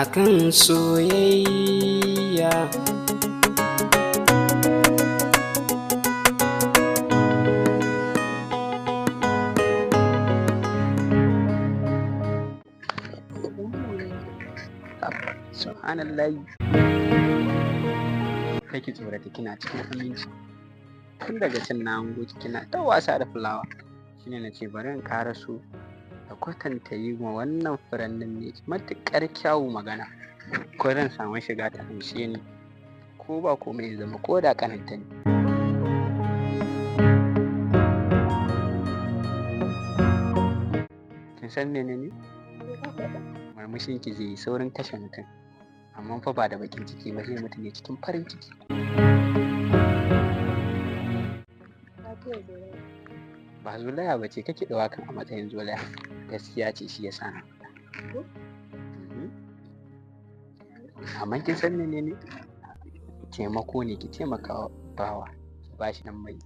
akan soyayya. Subhanallahi, kake tsorata, kina cikin aminci. Tun daga can na hango ki kina ta wasa da fulawa, shine na ce bari in ƙara so da kwatanta yi wa wannan furannin ne matuƙar kyawu magana, ko zan samu shiga ta amshe ni, ko ba komai ya zama ko da ƙaninta ne. Kin san menene? Murmushin ki zai yi saurin kashe mutum, amma fa ba da bakin ciki ba, zai mutu ne cikin farin ciki. Ba zolaya ba ce, kake da wakan a matsayin zolaya, gaskiya ce shi ya sa na faɗa. Amma kin san menene? Taimako ne, ki taimaka wa bawa, ki ba shi nan mai.